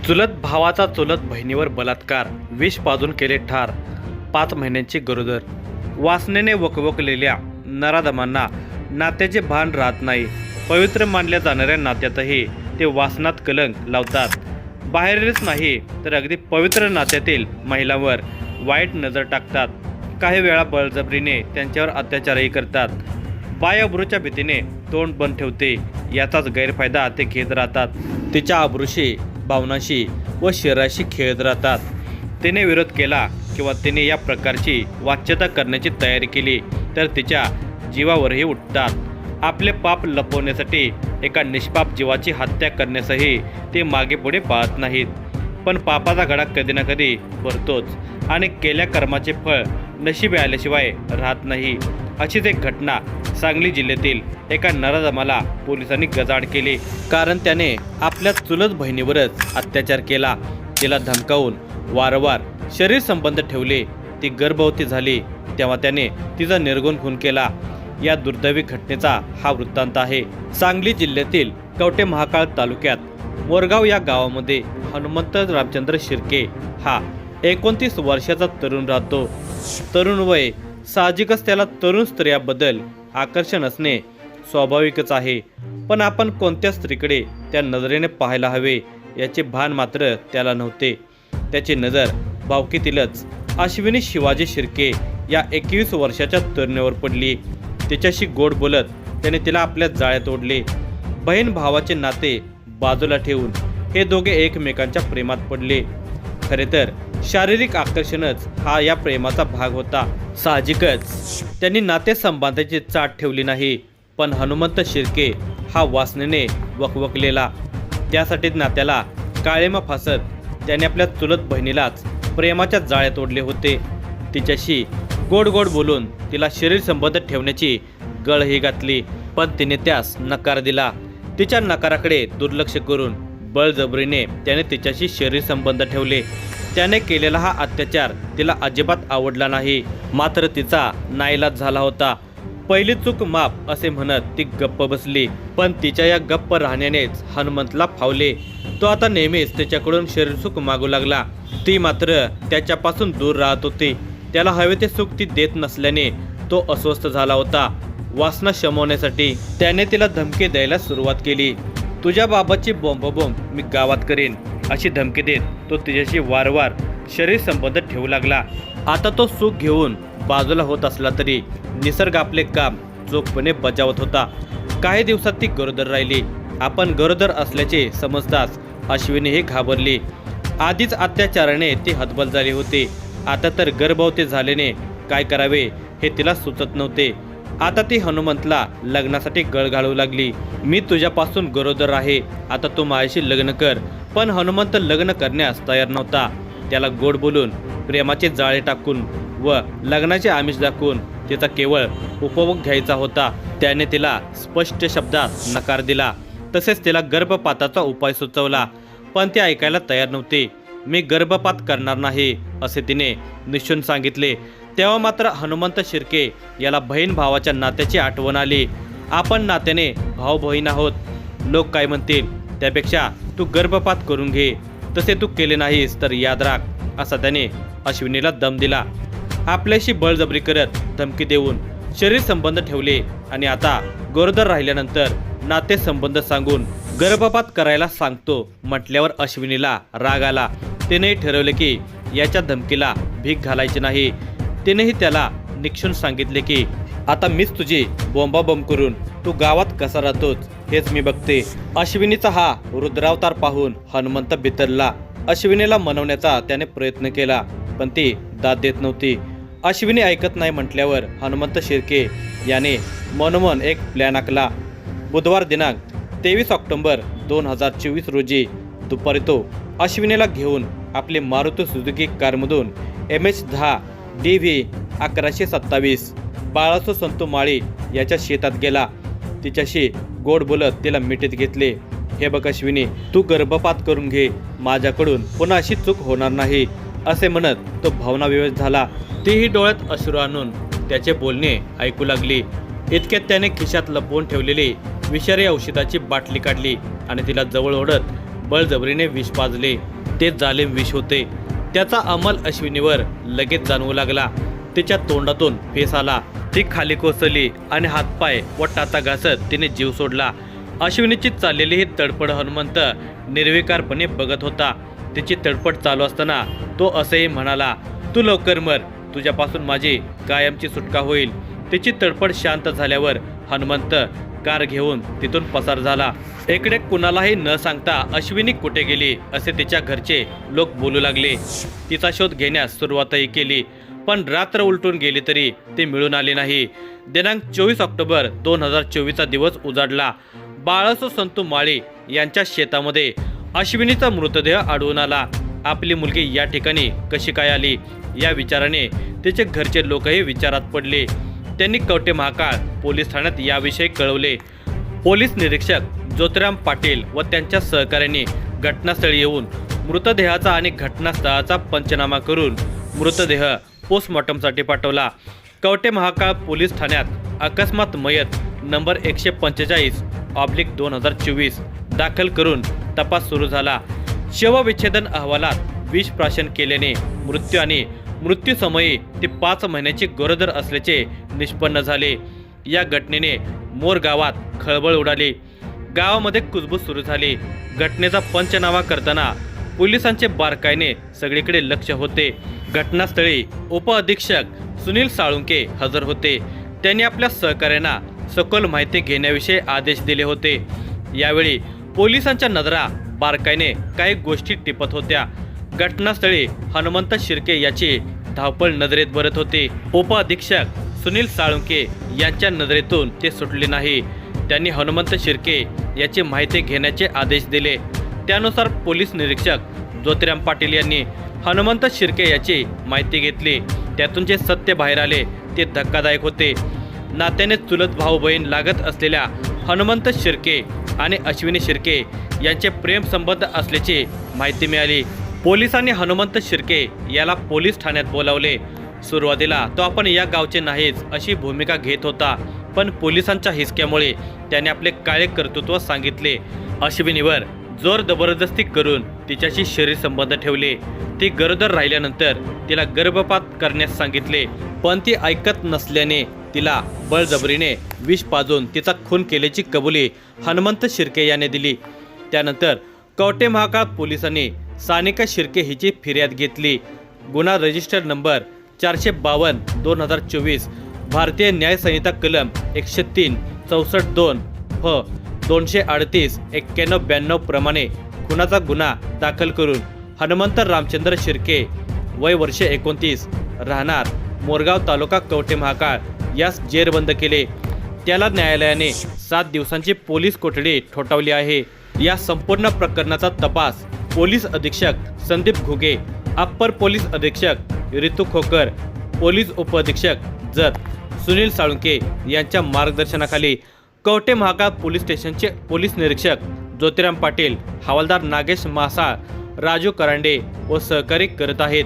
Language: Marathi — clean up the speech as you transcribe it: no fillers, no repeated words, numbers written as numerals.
चुलत भावाचा चुलत बहिणीवर बलात्कार, विष पाजून केले ठार, 5 महिन्यांची गरोदर। वासनेने वकवकलेल्या नराधमांना नात्याचे भान राहत नाही। पवित्र मानल्या जाणाऱ्या नात्यातही ते वासनात कलंक लावतात। बाहेरच नाही तर अगदी पवित्र नात्यातील महिलांवर वाईट नजर टाकतात। काही वेळा बळजबरीने त्यांच्यावर अत्याचारही करतात। बाय अब्रूच्या भीतीने तोंड बंद ठेवते, याचाच गैरफायदा ते घेत राहतात। तिच्या अब्रूशी, भावनाशी व शरीराशी खेळत राहतात। तिने विरोध केला किंवा तिने या प्रकारची वाच्यता करण्याची तयारी केली तर तिच्या जीवावरही उठतात। आपले पाप लपवण्यासाठी एका निष्पाप जीवाची हत्या करण्यासही ते मागे पुढे पाहत नाहीत। पण पापाचा घडा कधी ना कधी भरतोच आणि केल्या कर्माचे फळ नशिबी आल्याशिवाय राहत नाही। अशीच एक घटना सांगली जिल्ह्यातील एका नराधमाला पोलिसांनी गजाआड केली, कारण त्याने आपल्या चुलत बहिणीवरच अत्याचार केला। तिला धमकावून वारंवार शरीर संबंध ठेवले। ती गर्भवती झाली तेव्हा त्याने तिचा निर्गुण खून केला। या दुर्दैवी घटनेचा हा वृत्तांत आहे। सांगली जिल्ह्यातील कवठे महाकाळ तालुक्यात मोरगाव या गावामध्ये हनुमंत रामचंद्र शिर्के हा 29 वर्षाचा तरुण राहतो। तरुण वय साहजिकच त्याला तरुण स्त्रियांबद्दल आकर्षण असणे स्वाभाविकच आहे, पण आपण कोणत्या स्त्रीकडे त्या नजरेने पाहायला हवे याचे भान मात्र त्याला नव्हते। त्याची नजर भावकीतीलच अश्विनी शिवाजी शिर्के या 21 वर्षाच्या तरुणीवर पडली। तिच्याशी गोड बोलत त्याने तिला आपल्या जाळ्यात ओढले। बहीण भावाचे नाते बाजूला ठेवून हे दोघे एकमेकांच्या प्रेमात पडले। खरे तर शारीरिक आकर्षणच हा या प्रेमाचा भाग होता। साहजिकच त्यांनी नातेसंबंधाची चाट ठेवली नाही, पण हनुमंत शिर्के हा वासनेने वकवकलेला। त्यासाठी नात्याला काळेमा फासत त्याने आपल्या चुलत बहिणीलाच प्रेमाच्या जाळ्यात ओढले होते। तिच्याशी गोड गोड बोलून तिला शरीर संबंध ठेवण्याची गळही घातली, पण तिने त्यास नकार दिला। तिच्या नकाराकडे दुर्लक्ष करून बळजबरीने त्याने तिच्याशी शरीर संबंध ठेवले। त्याने केलेला हा अत्याचार तिला अजिबात आवडला नाही, मात्र तिचा नाईलाज झाला होता। पहिली चूक माफ असे म्हणत ती गप्प बसली, पण तिच्या या गप्प राहण्यानेच हनुमंतला फावले। तो आता नेहमीच त्याच्याकडून शरीर सुख मागू लागला। ती मात्र त्याच्यापासून दूर राहत होती। त्याला हवे ते सुख ती देत नसल्याने तो अस्वस्थ झाला होता। वासना शमवण्यासाठी त्याने तिला धमकी द्यायला सुरुवात केली। तुझ्या बाबाची बोंबाबोंब मी गावात करेन अशी धमकी देत तो तिच्याशी वारंवार शरीर संबंध ठेवू लागला। आता तो सुख घेऊन बाजूला होत असला तरी निसर्ग आपले काम चोखपणे बजावत होता। काही दिवसात ती गरोदर राहिली। आपण गरोदर असल्याचे समजताच अश्विनीही घाबरली। आधीच अत्याचाराने ती हतबल झाली होती, आता तर गर्भवती झाल्याने काय करावे हे तिला सुचत नव्हते। आता ती हनुमंतला लग्नासाठी गळ घालू लागली। मी तुझ्यापासून गरोदर आहे, आता तू माझ्याशी लग्न कर। पण हनुमंत लग्न करण्यास तयार नव्हता। त्याला गोड बोलून, प्रेमाचे जाळे टाकून व लग्नाचे आमिष दाखवून तिचा केवळ उपभोग घ्यायचा होता। त्याने तिला स्पष्ट शब्दात नकार दिला, तसेच तिला गर्भपाताचा उपाय सुचवला, पण ती ऐकायला तयार नव्हती। मी गर्भपात करणार नाही असे तिने निश्चून सांगितले। तेव्हा मात्र हनुमंत शिर्के याला बहीण भावाच्या नात्याची आठवण आली। आपण नात्याने भाऊ बहीण आहोत, लोक काय म्हणतील त्यापेक्षा तू गर्भपात करून घे। तसे तू केले नाहीस तर याद राख असा त्याने अश्विनीला दम दिला। आपल्याशी बळजबरी करत धमकी देऊन शरीर संबंध ठेवले आणि आता गरोदर राहिल्यानंतर नाते संबंध सांगून गर्भपात करायला सांगतो म्हटल्यावर अश्विनीला राग आला। तिनेही ठरवले की याच्या धमकीला भीक घालायची नाही। तिनेही त्याला निक्षून सांगितले की आता मीच तुझी बोंबाबोंब करून तू गावात कसा राहतोच हेच मी बघते। अश्विनीचा हा रुद्रावतार पाहून हनुमंत बिथरला। अश्विनीला मनवण्याचा त्याने प्रयत्न केला, पण ती दाद देत नव्हती। अश्विनी ऐकत नाही म्हटल्यावर हनुमंत शिर्के याने मनोमन एक प्लॅन आखला। बुधवार दिनांक 23 ऑक्टोबर 2024 रोजी दुपारी तो अश्विनीला घेऊन आपली मारुती सुझुकी कारमधून MH10 DV 1127 बाळासो संतू माळी याच्या शेतात गेला। तिच्याशी गोड बोलत तिला मिठीत घेतले। हे बघ अश्विनी, तू गर्भपात करून घे, माझ्याकडून पुन्हा अशी चूक होणार नाही असे म्हणत तो भावनाविवश झाला। तीही डोळ्यात अश्रू आणून त्याचे बोलणे ऐकू लागली। इतक्यात त्याने खिशात लपवून ठेवलेली विषारी औषधाची बाटली काढली आणि तिला जवळ ओढत बळजबरीने विष पाजले। ते जालिम विष होते. त्याचा अंमल अश्विनीवर लगेच जाणवू लागला. तिच्या तोंडातून फेस आला. ती खाली कोसळली आणि हातपाय व टाचा घासत तिने जीव सोडला. अश्विनीची चाललेली ही तडफड हनुमंत निर्विकारपणे बघत होता. तिची तडफड चालू असताना तो असेही म्हणाला, तू लवकर मर, तुझ्यापासून माझी कायमची सुटका होईल. तिची तडफड शांत झाल्यावर हनुमंत कार घेऊन तिथून पसार झाला. इकडे कुणालाही न सांगता अश्विनी कुठे गेली असे तिच्या घरचे लोक बोलू लागले. तिचा शोध घेण्यास सुरुवातही केली, पण रात्र उलटून गेली तरी ती मिळून आली नाही. दिनांक 24 ऑक्टोबर 2024 दिवस उजाडला. बाळासो संतू माळी यांच्या शेतामध्ये अश्विनीचा मृतदेह आढळून आला. आपली मुलगी या ठिकाणी कशी काय आली या विचाराने तिचे घरचे लोकही विचारात पडले. त्यांनी कवठे महाकाळ पोलीस ठाण्यात याविषयी कळवले. पोलीस निरीक्षक ज्योतिराम पाटील व त्यांच्या सहकाऱ्यांनी घटनास्थळी येऊन मृतदेहाचा आणि घटनास्थळाचा पंचनामा करून मृतदेह पोस्टमॉर्टमसाठी पाठवला. कवठे महाकाळ पोलीस ठाण्यात अकस्मात मयत नंबर 145/2024 दाखल करून तपास सुरू झाला. शवविच्छेदन अहवालात विष प्राशन केल्याने मृत्यू आणि मृत्यूसमयी ती 5 महिन्याची गरोदर असल्याचे निष्पन्न झाले. या घटनेने मोर गावात खळबळ उडाली. गावामध्ये कुजबूज सुरू झाली. घटनेचा पंचनामा करताना पोलिसांचे बारकाईने सगळीकडे लक्ष होते. घटनास्थळी उपअधीक्षक सुनील साळुंके हजर होते. त्यांनी आपल्या सहकाऱ्यांना सखोल माहिती घेण्याविषयी आदेश दिले होते. यावेळी पोलिसांच्या नजरा बारकाईने काही गोष्टी टिपत होत्या. घटनास्थळी हनुमंत शिर्के याची धावपळ नजरेत भरत होते. उपअधीक्षक सुनील साळुंके यांच्या नजरेतून ते सुटले नाही. त्यांनी हनुमंत शिर्के याची माहिती घेण्याचे आदेश दिले. त्यानुसार पोलीस निरीक्षक ज्योतिराम पाटील यांनी हनुमंत शिर्के याची माहिती घेतली. त्यातून जे सत्य बाहेर आले ते धक्कादायक होते. नात्याने चुलत भाऊ बहीण लागत असलेल्या हनुमंत शिर्के आणि अश्विनी शिर्के यांचे प्रेम संबंध असल्याची माहिती मिळाली. पोलिसांनी हनुमंत शिर्के याला पोलीस ठाण्यात बोलावले. सुरुवातीला तो आपण या गावचे नाहीच अशी भूमिका घेत होता, पण पोलिसांच्या हिसक्यामुळे त्याने आपले काळे कर्तृत्व सांगितले. अश्विनीवर जोर जबरदस्ती करून तिच्याशी शरीर संबंध ठेवले. ती गरोदर राहिल्यानंतर तिला गर्भपात करण्यास सांगितले, पण ती ऐकत नसल्याने तिला बळजबरीने विष पाजून तिचा खून केल्याची कबुली हनुमंत शिर्के याने दिली. त्यानंतर कवठे महाकाळ पोलिसांनी सानिका शिर्के हिची फिर्याद घेतली. गुन्हा रजिस्टर नंबर 452/2024 भारतीय न्याय संहिता कलम 103, 64(2) फ 238-91-92 प्रमाणे खुनाचा गुन्हा दाखल करून हनुमंत रामचंद्र शिर्के वय वर्ष 29 राहणार मोरगाव तालुका कवठे महाकाळ यास जेरबंद केले. त्याला न्यायालयाने 7 दिवसांची पोलीस कोठडी ठोठावली आहे. या संपूर्ण प्रकरणाचा तपास पोलीस अधीक्षक संदीप घुगे, अप्पर पोलीस अधीक्षक ऋतू खोकर, पोलीस उपअधीक्षक जत सुनील साळुंके यांच्या मार्गदर्शनाखाली कवठे महाकाळ पोलीस स्टेशनचे पोलीस निरीक्षक ज्योतिराम पाटील, हवालदार नागेश मासाळ, राजू करांडे व सहकारी करत आहेत.